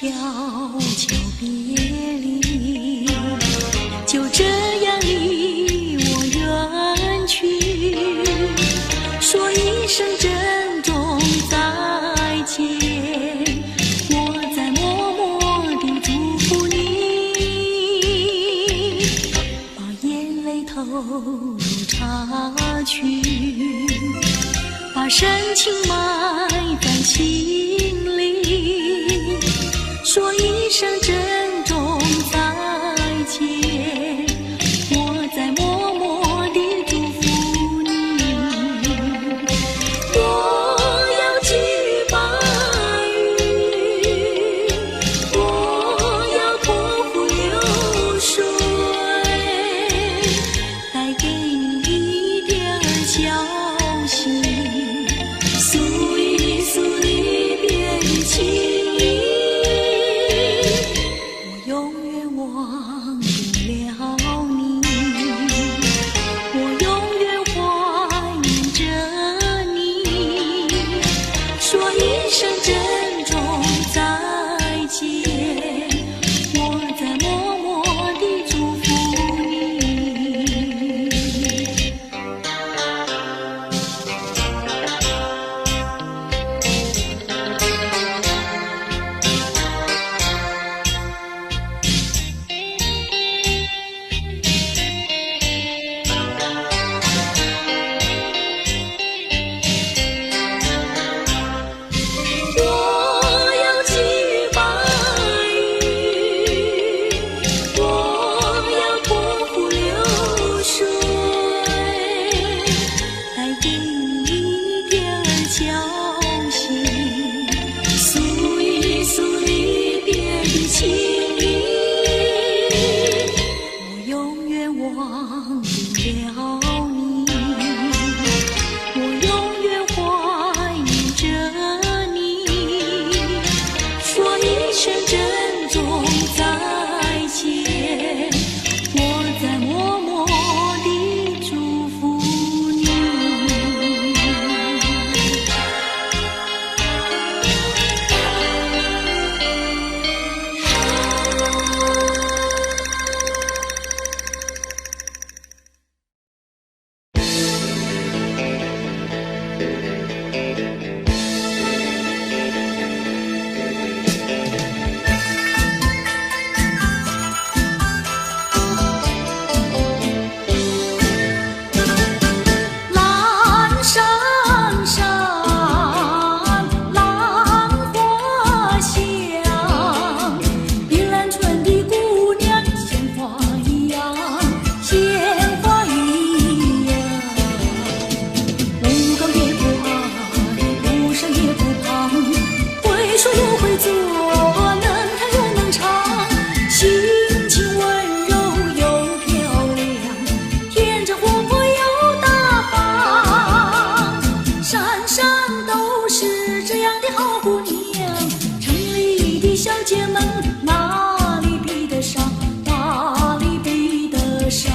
悄悄别离，就这样离我远去，说一声珍重再见，我在默默地祝福你，把眼泪投入茶去，把深情埋在心里，说一声珍重再见，我在默默地祝福你。我要寄予白云，我要托付流水，带给你一点消息，诉一诉离别的情意，我永远忘不了你，我永远怀念着你，说一声珍重再见，我在默默地祝福你。我要寄予白云，我要托付流水，带给你一点消息，诉一诉离别的情意，我永远忘不了你，我永远怀念着你，说一声珍重再见，我在默默地祝福你。蓝山上，兰花香，碧兰村的姑娘鲜花一样，鲜花一样。不高也不矮，不山也不胖，会说又会做，能弹又能唱，性情温柔又漂亮，天真活泼又大方，山山都是这样的好姑娘，城里的小姐们哪里比得上，哪里比得上。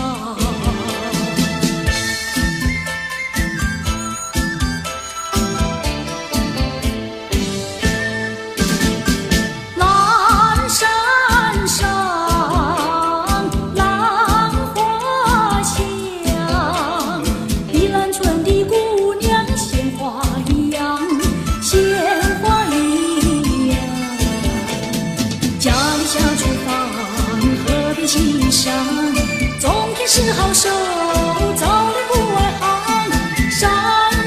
蓝山上，兰花香，碧兰村的姑娘鲜花一样，鲜花一样。家里下厨房，河边欣赏，种田是好手，早恋不外行，山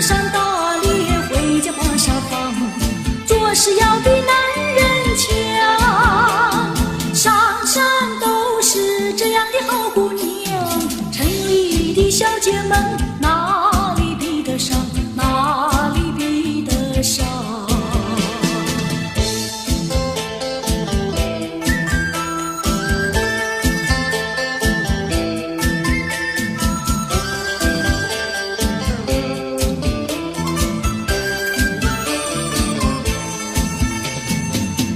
山打猎，回家把沙放，做事要比男人强，山山都是这样的好姑娘，城里的小姐们哪里比得上，哪里比得上。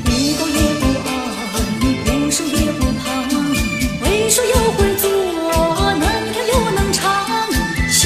不高也不矮，不瘦也不胖，会说又会做，能跳又能唱，心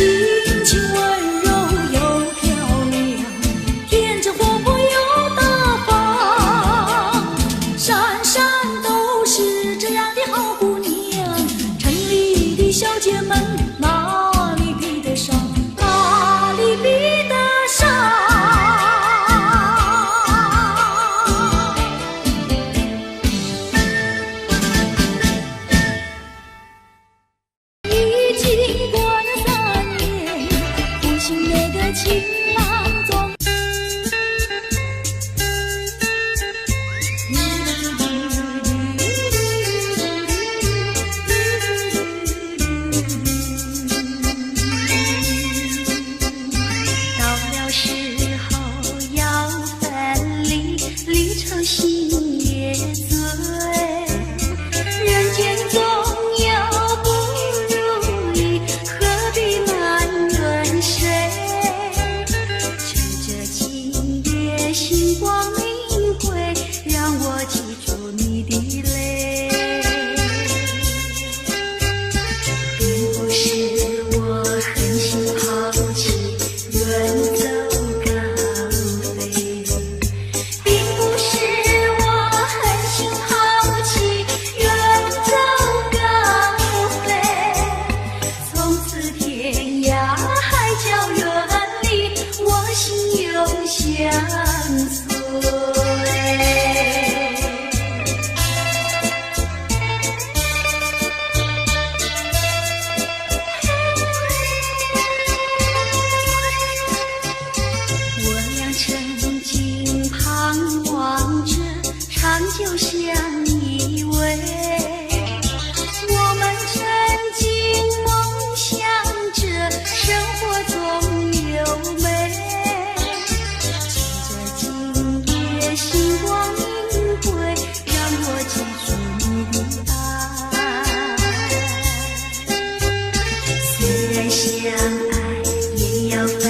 新郎总。到了时候要分离，离成心也醉。人间总有不如意，何必埋怨谁？趁着今夜星光明辉，让我记住你的泪。并不是我狠心抛弃，远走高飞，并不是我狠心抛弃，远走高飞。从此天涯海角远离，我心永相随。我俩曾经盼望着长久相依偎，我们曾经梦想着生活总有美。趁着今夜星光明辉，让我记住你的爱。虽然相爱也要分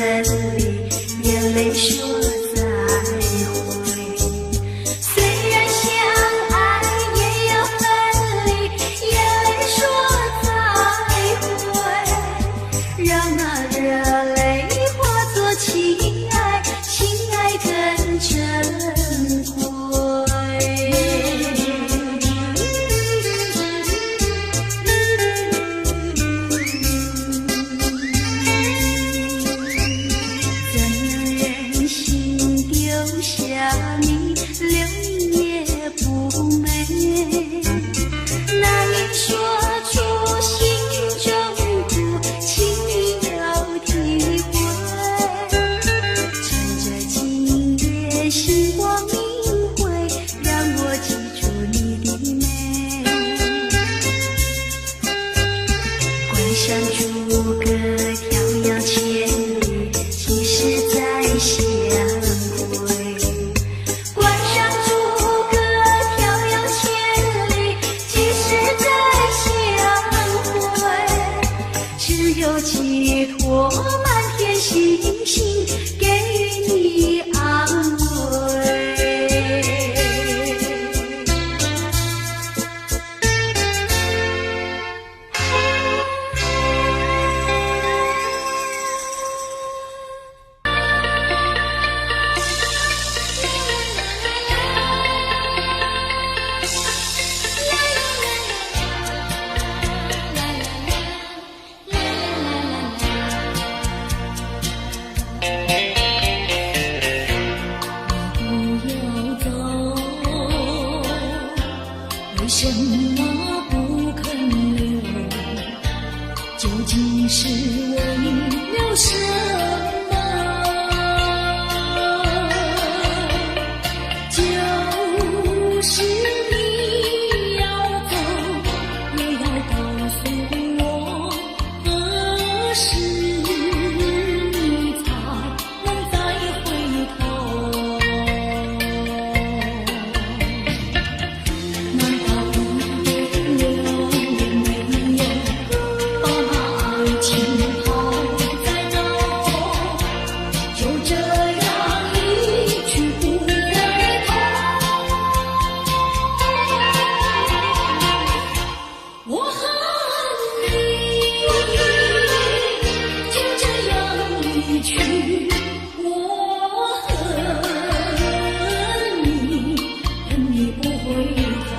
离，眼泪说再会。虽然相爱也要分离，眼泪说再会。让那热泪化作情爱，情爱更珍贵。怎样忍心丢下你，留你也不美。难以说出心中苦，请你要体会。趁着今夜星光明辉，让我记住你的美。关上诸葛飘摇千里，几时再相会？关上诸葛飘摇千里，几时再相会？只有寄托满天星星，给予你安慰。不要走，为什么不肯留？究竟是为了什么？就是你要走，也要告诉我，何时你才能再回头？难道一点留也没有，把那爱情抛在脑？就这样一去不回头。我恨你，就这样离去。我恨你，恨你不回头。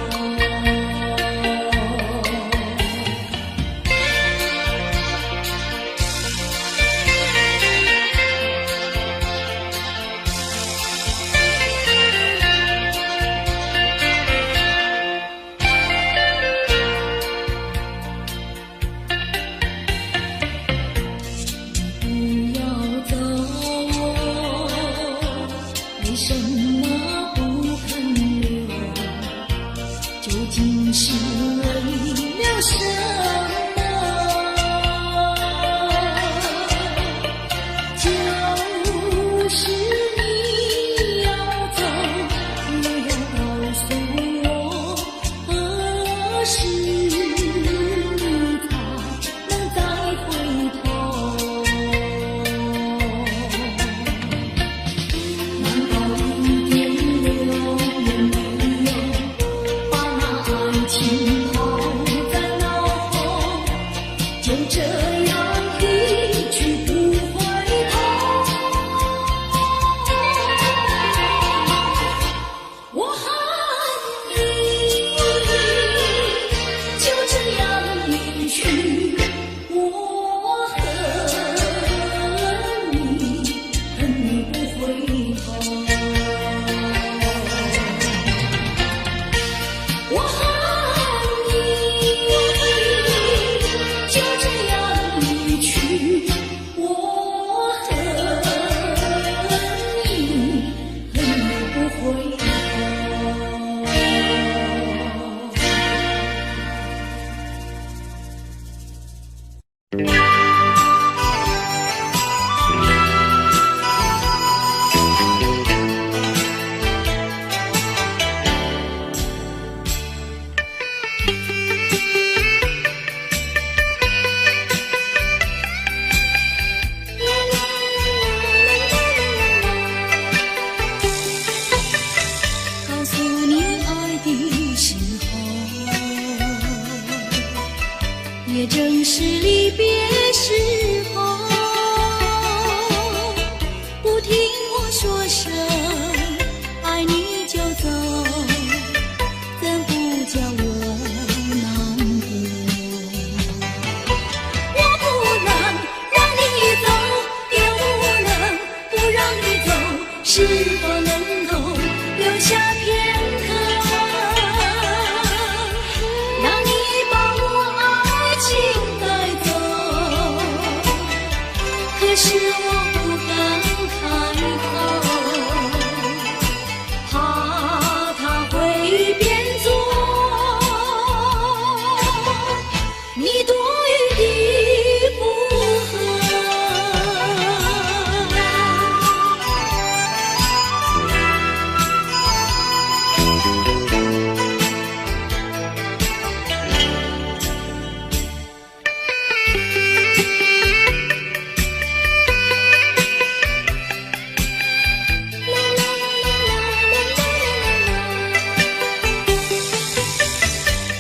就这样一去不回头。我恨你，就这样离去。我恨你，恨你不回头。我恨你，就这样离去。我恨你，恨你不回头。告诉你爱的时候，也正是离别时候。不听我说声爱你就走，怎不叫我难过？我不能让你走，也不能不让你走，是否能够留下片刻，让你把我爱情带走？可是我不敢开口，怕它会变作你多余的负荷。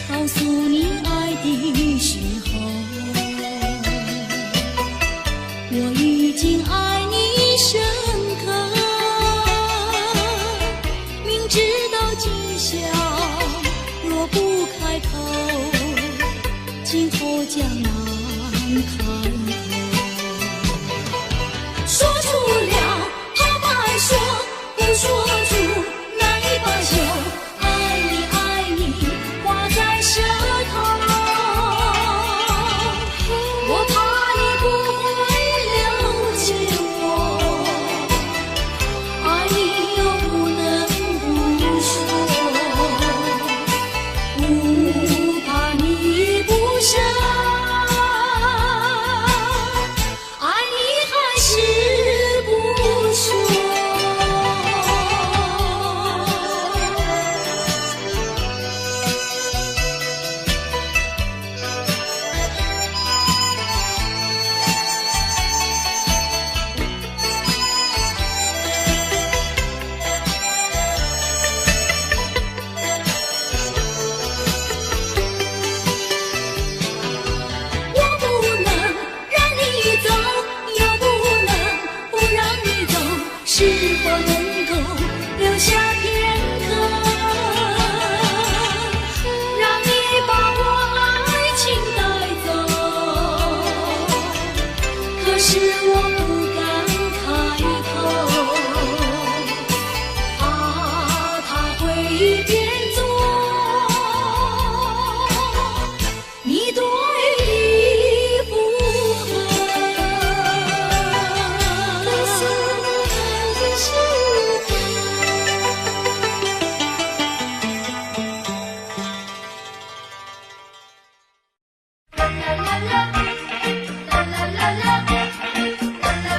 告诉你爱的时候，我已经爱你深刻，明知道今宵若不开口，今后将难开口。说出了怕白说，不说出难以罢休。爱你爱你挂在舌头，我怕你不会了解我，爱你又不能不说，不怕你不舍，爱你还是不说。我不能让你走，也不能不让你走，是否能够留下片刻，让你把我爱情带走？可是我不敢开口，怕它会变作你多余的负荷。啦啦啦啦啦啦啦啦啦啦啦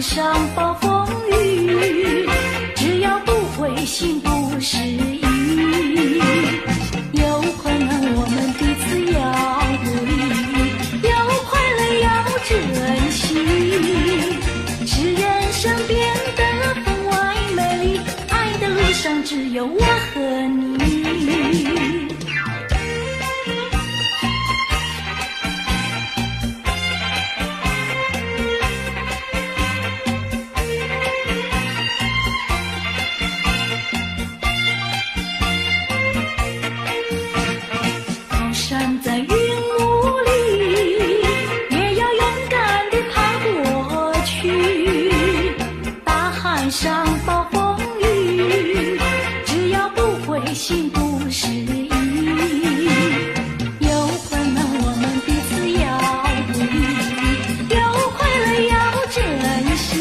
上暴风雨，只要不灰心不失意，有困难我们彼此要鼓励，有快乐要珍惜，使人生变得分外美丽，爱的路上只有我和你。站在云雾里，也要勇敢地爬过去。大海上暴风雨，只要不灰心不失意。有困难我们彼此要鼓励，有快乐要珍惜，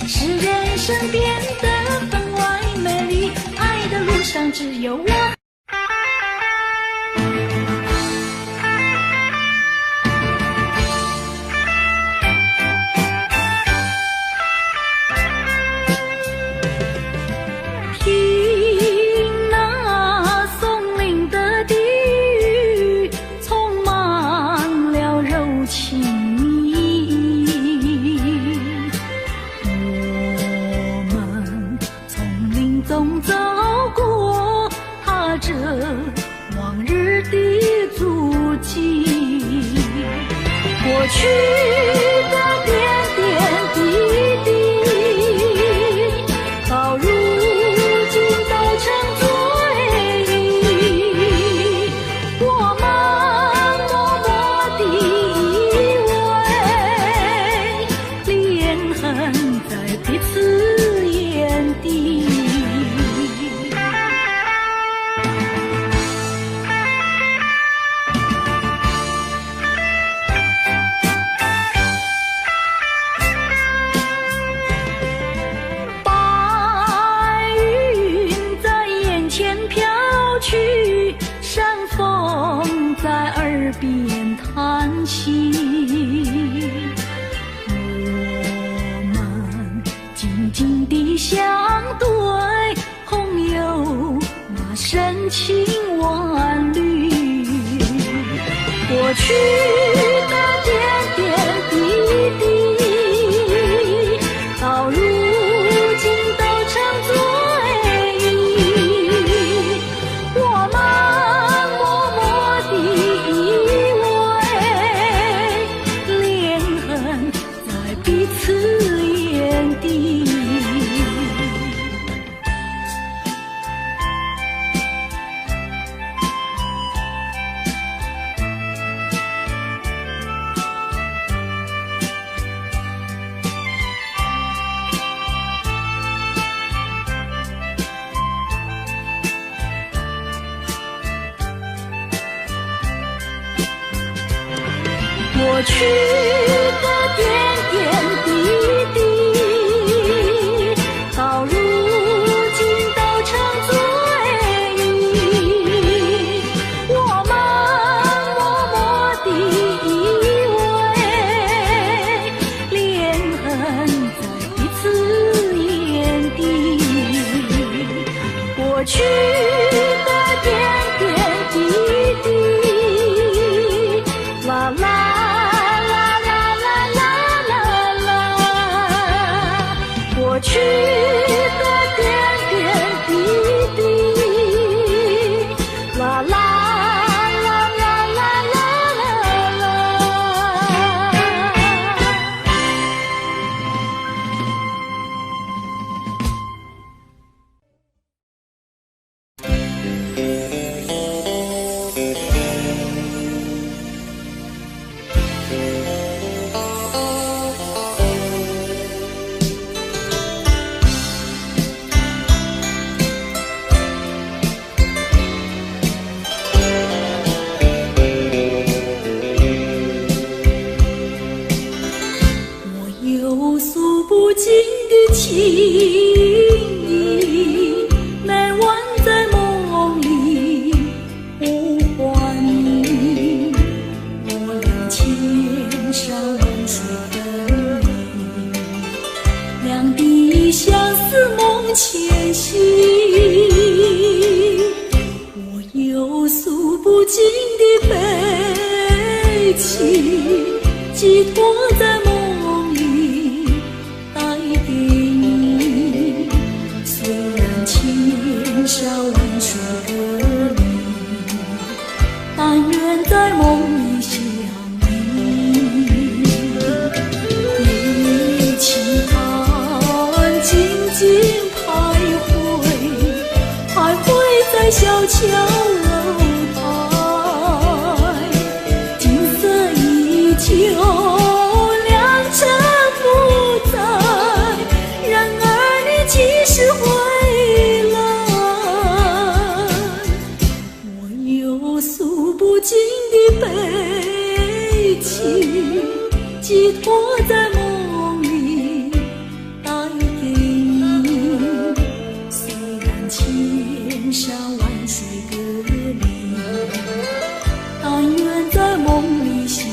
使人生变得分外美丽。爱的路上只有我。过去的点点滴滴，到如今都成追忆。我们默默地依偎，连痕在彼此眼底。在耳边叹息，我们静静地相对，朋友那深情万缕。过去的点点滴滴，到如今都成追忆。我们彼此眼底。过去的点点滴滴，到如今都成追忆。我们默默地依偎，连痕在彼此眼底。过去的点点滴滴，啦啦。过去的点点滴滴，啦啦啦啦啦啦啦。情意难忘在梦里呼唤你，我俩千山万水等你，前行。我有诉不尽的悲情，寄托在梦里带给你。虽然千山万水隔离，但愿在梦里相依。一起看，静静徘徊，徘徊在小桥楼台。景色依旧，良辰不在，然而你几时回来？我有诉不尽的悲情，寄托在梦里带给你。虽然千山万水隔离，但愿在梦里相依。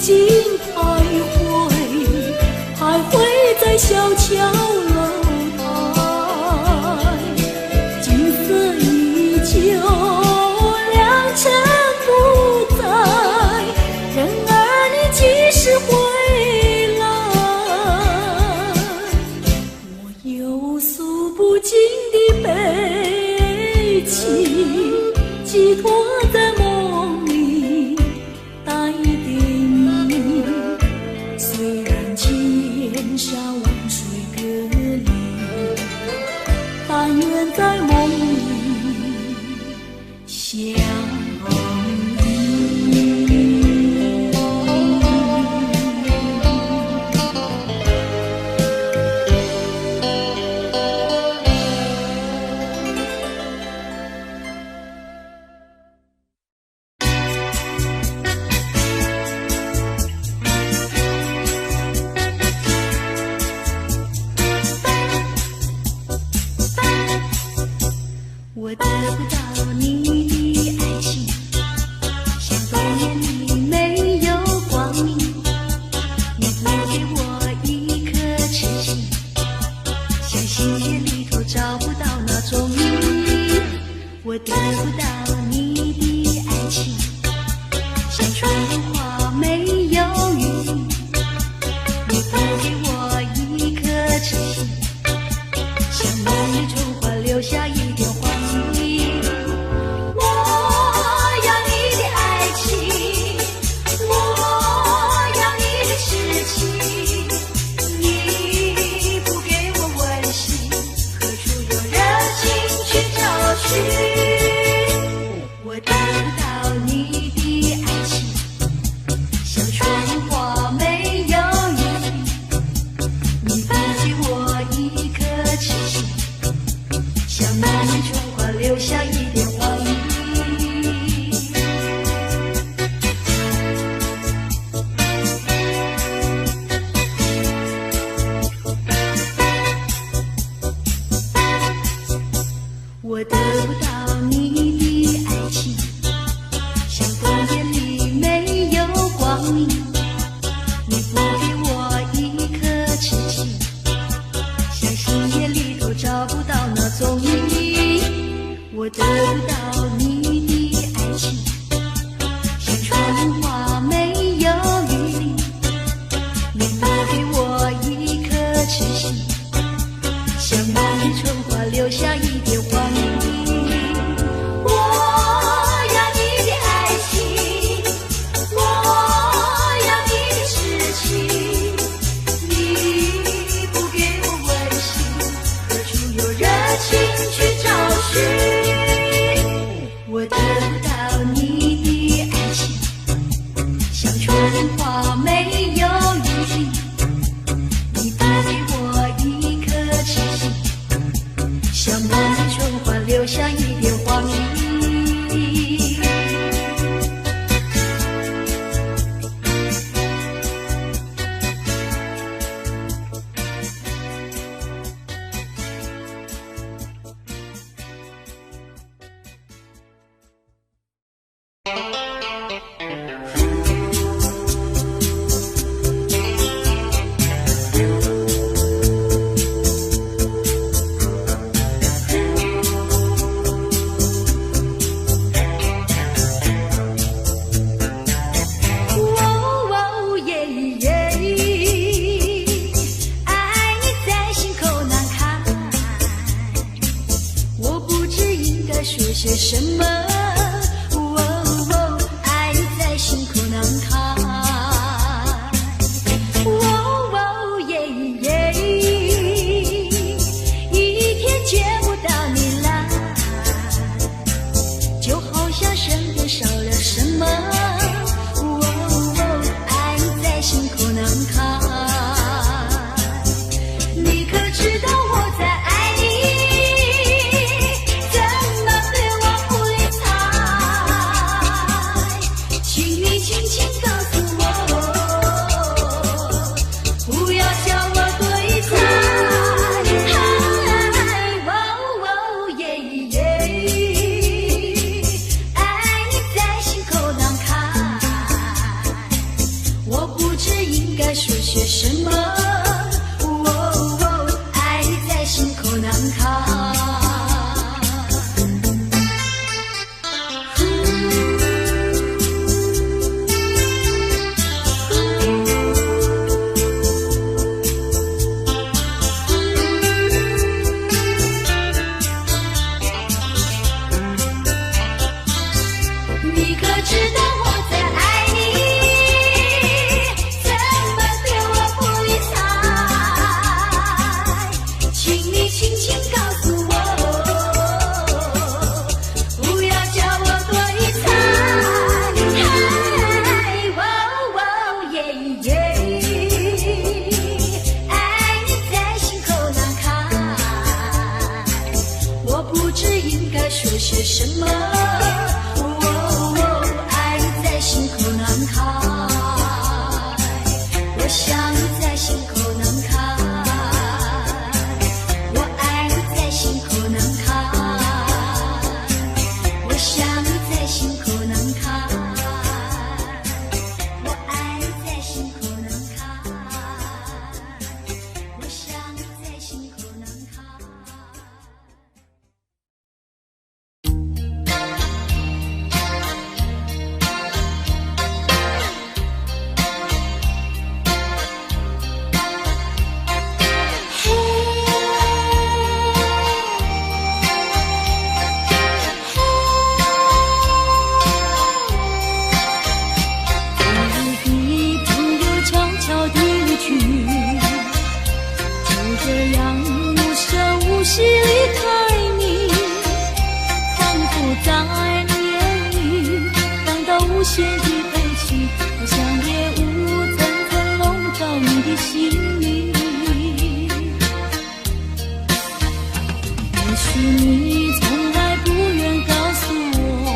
静徘徊，徘徊在小桥楼台。景色依旧，良辰不在，然而你几时回来？我有诉不尽的悲情，寄托在梦里带给你。虽然千山万水隔离，但愿在梦里相依。我得不到你的爱情，像冬夜里没有光明。你不给我一颗痴心，像心田里头找不到那种你。我得不到你的爱情，像春花没有雨。你不给我一颗痴心，像梦里春花留下一点花。我得不到你的爱情，我得不到你的爱情，像春花没有雨季，你带给我一颗痴心，像梦里春花留下一点黄鹂。什么？爱在心口难开。一天见不到你来，就好像身边少了什么。爱在心口难开。你可知道我在爱你？说些什么？爱在心口难开。你可知道我在爱你？轻轻告诉我，不要叫我多疑猜。爱你在心口难开，我不知应该说些什么。爱在心口难开，我想你在心口难开。无限的悲戚，好像夜雾层层笼罩你的心里。也许你从来不愿告诉我，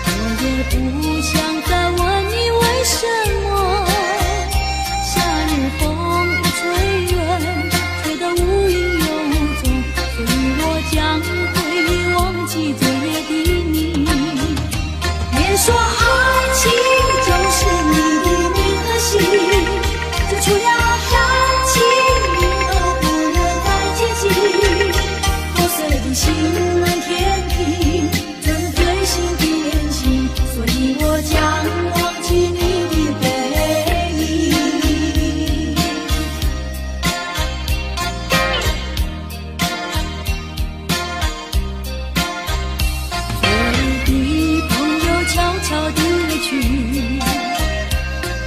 我也不想再问你为什么。夏日风一吹远，吹得无影又无踪，所以我将会忘记昨夜的你。别说爱情就是你的名和姓，就除了爱情你都不能再接近。破碎的心难填平，针对心的连心，所以我将忘记你的背影。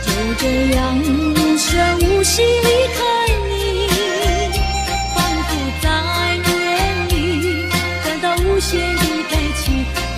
就这样无声无息离开你，仿佛在你眼里感到无限的悲戚，好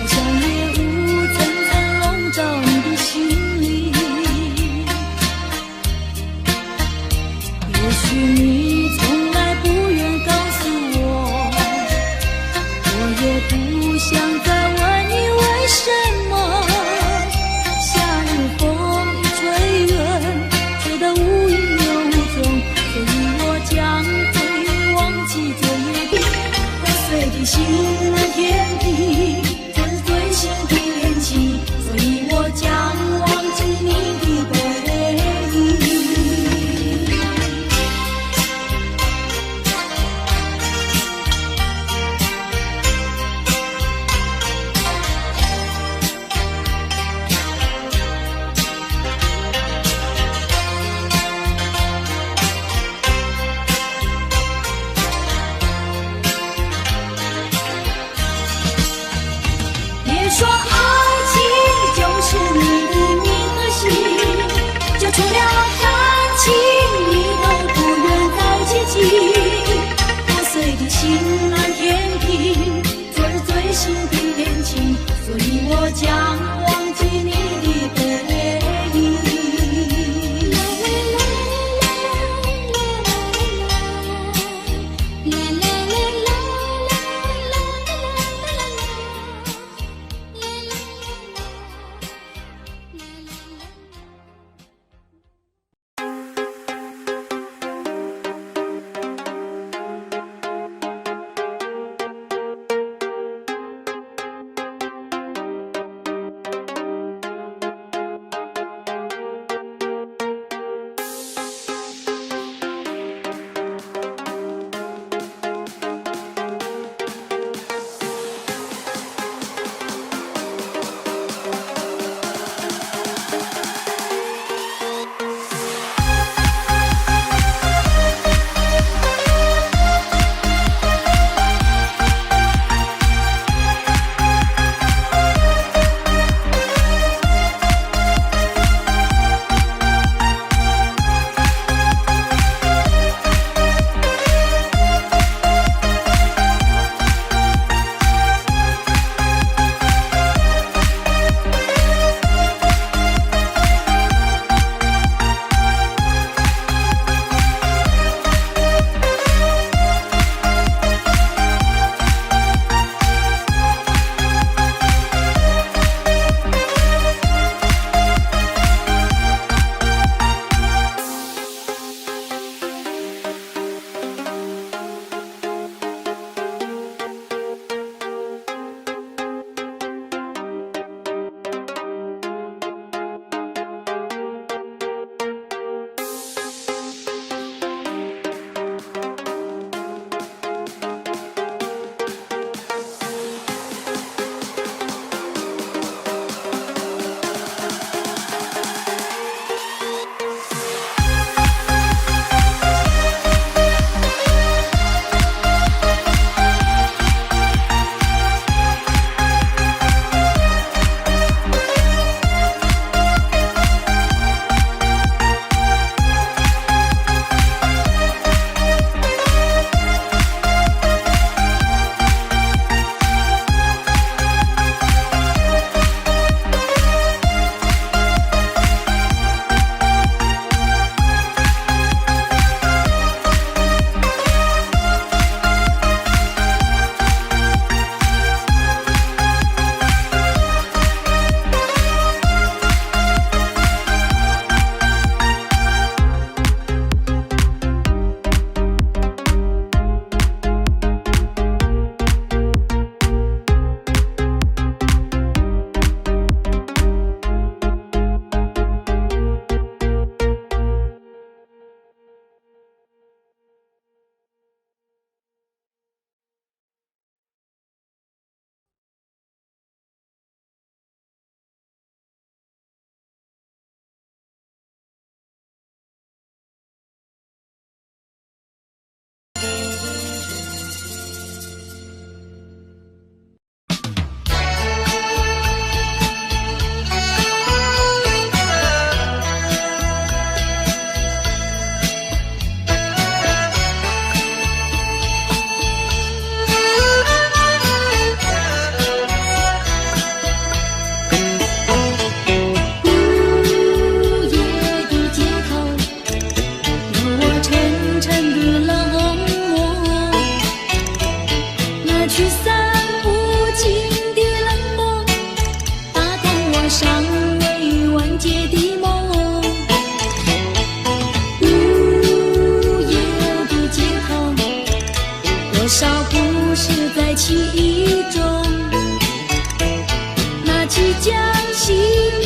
即将熄灭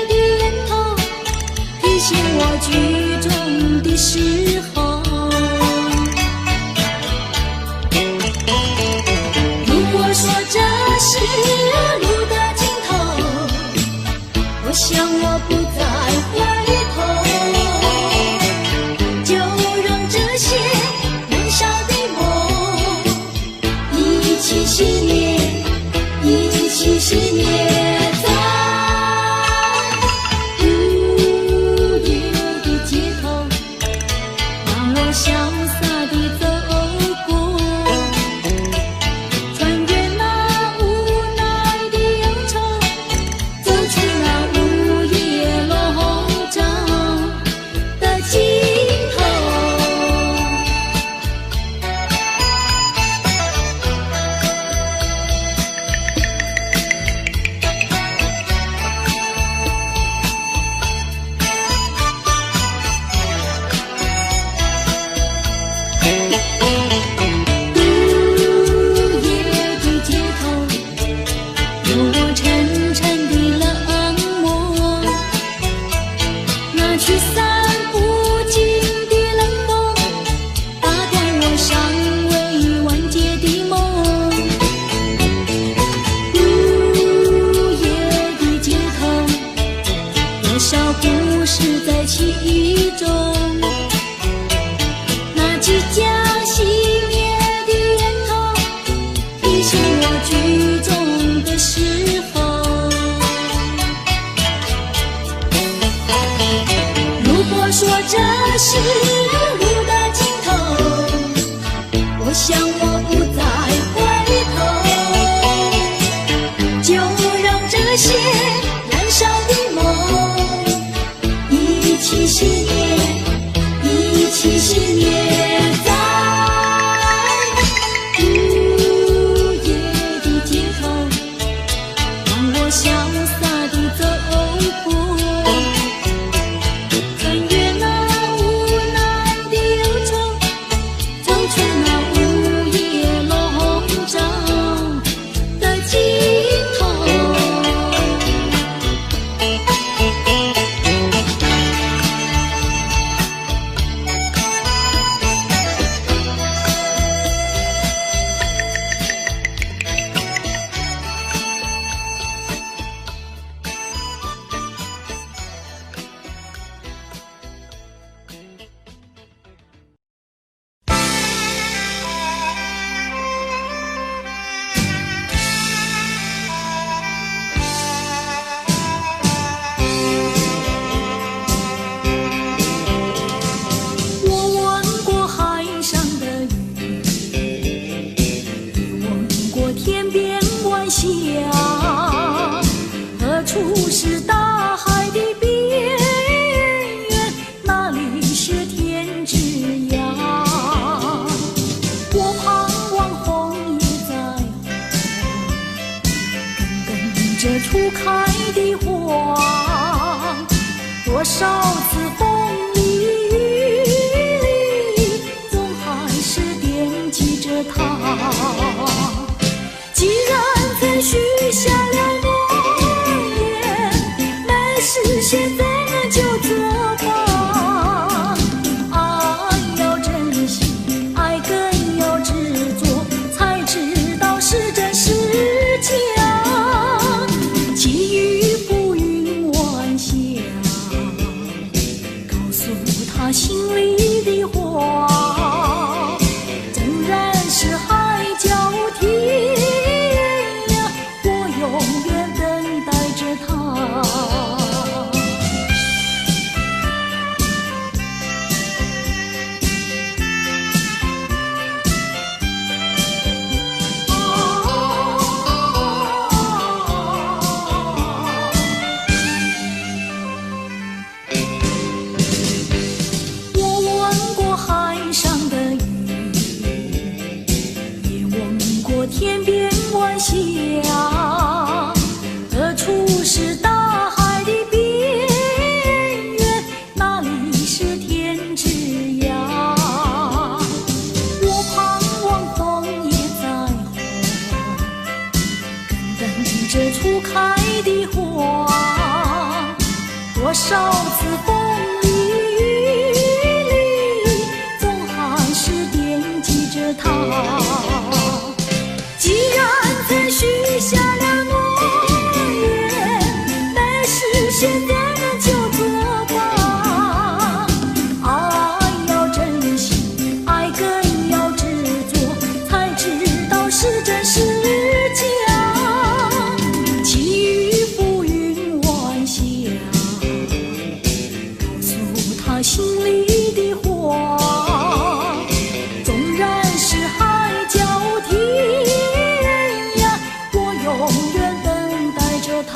的烟头，提醒我剧终的时候。如果说这是路的尽头，我想我不再回头，就让这些燃烧的梦一起熄灭，一起熄灭。说这是路的尽头，我想我不再回头，就让这些燃烧的梦一起熄灭，一起熄灭。在午夜的街头，让我潇洒地走过，何处是大海的边缘？哪里是天之涯？我盼望红叶在红，跟着初开的花，多少次风里雨里，总还是惦记着它。既然曾许下了诺言，没实现咱们就作罢。爱要珍惜，爱更要执着，才知道是真是假。寄予浮云晚霞，告诉他心里的话，纵然是海角天永远等待着他。我闻过海上的雨，也闻过天边晚霞。何处是大海的边缘？哪里是天之涯？我盼望枫叶再红，更等着初开的花，多少次风里雨里，总还是惦记着她。既然曾许下了诺言，但是现在呢就作罢。爱要珍惜，爱更要执着，才知道是真是假。寄予浮云晚霞，告诉他心里的话。纵然是海角天涯，我永远等待着他。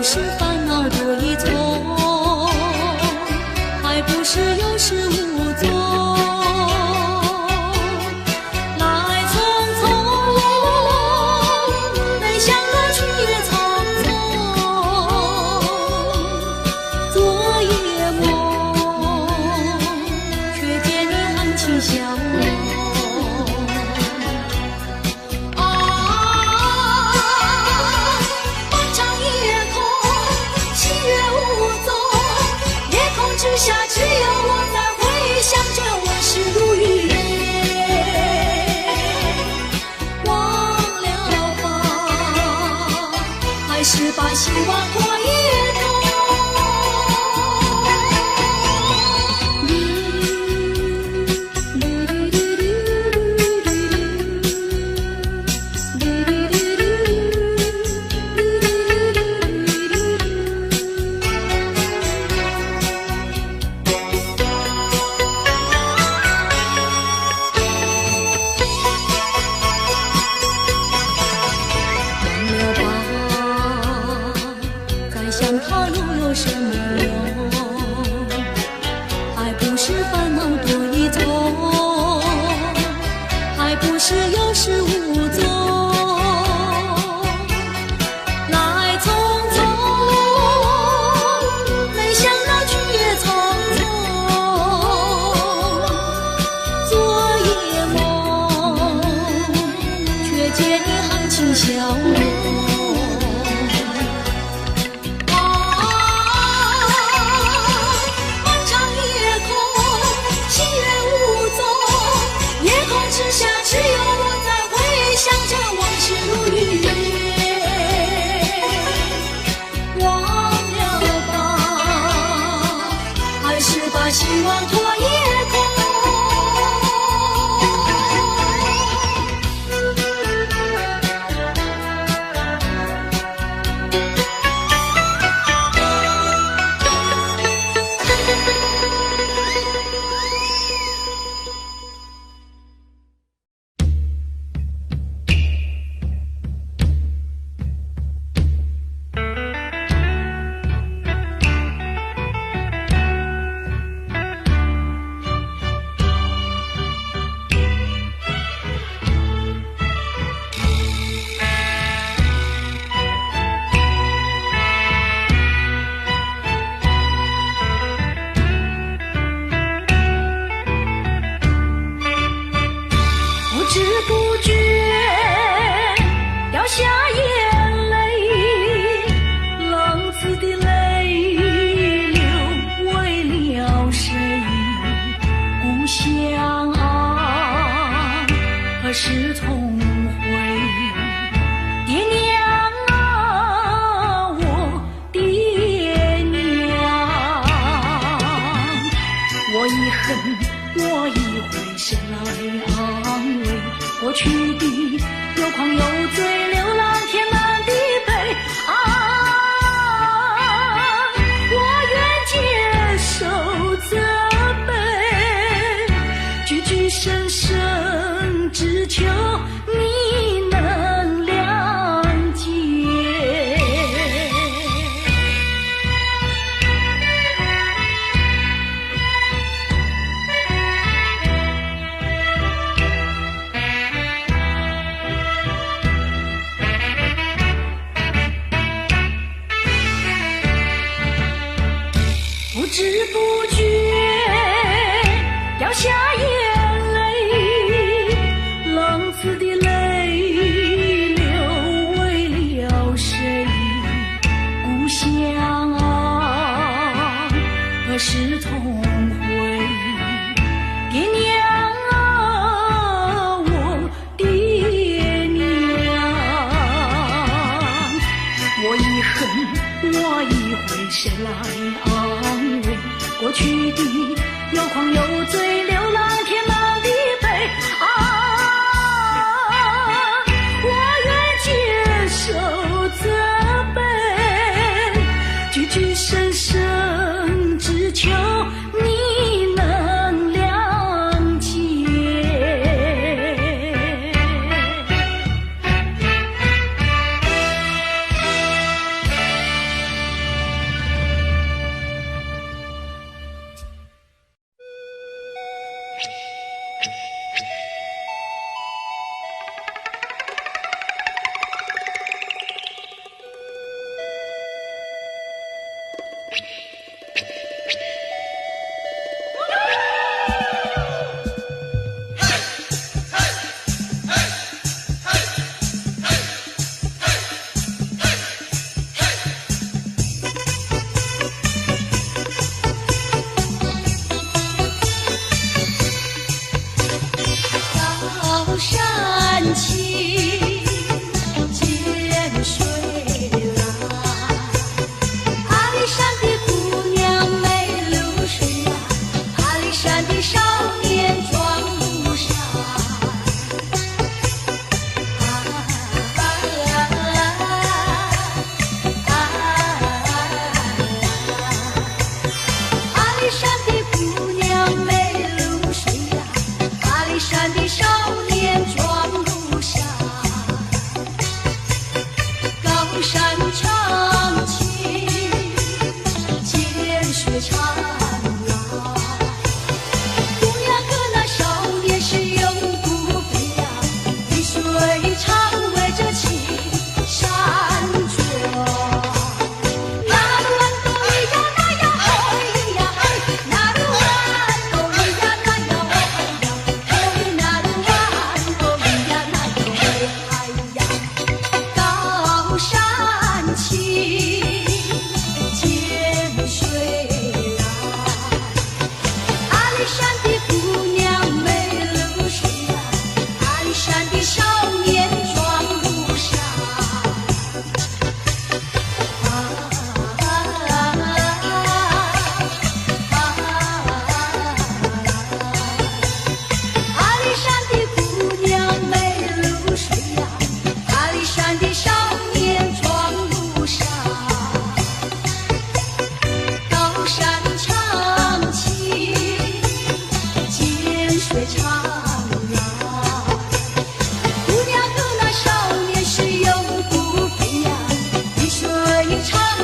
是烦恼多一重，还不是有始无终。来匆匆，没想到去也匆匆。昨夜梦，却见你含情笑容。之下只有我在回想着往事如云烟，忘了吧，还是把希望托一托。想他又有什么用？还不是烦恼多一重，还不是有始无终。来匆匆，没想到去也匆匆。昨夜梦，却见你含情笑容。希望托夜空。不知不觉掉下眼泪，浪子的泪流为了谁？故乡啊，何时重回？爹娘啊，我爹娘，我已恨，我已回神来啊。过去的有狂有罪，流浪天南地北啊！我愿接受责备，句句声声只求你能谅解。不知不觉掉下眼泪，浪子的泪流为了谁？故乡啊，何时重回？爹娘啊，我爹娘，我已恨，我已回神来啊！过去的有狂有罪，流浪天南地北啊！我愿接受责备，句句声声只求你能谅解。唱。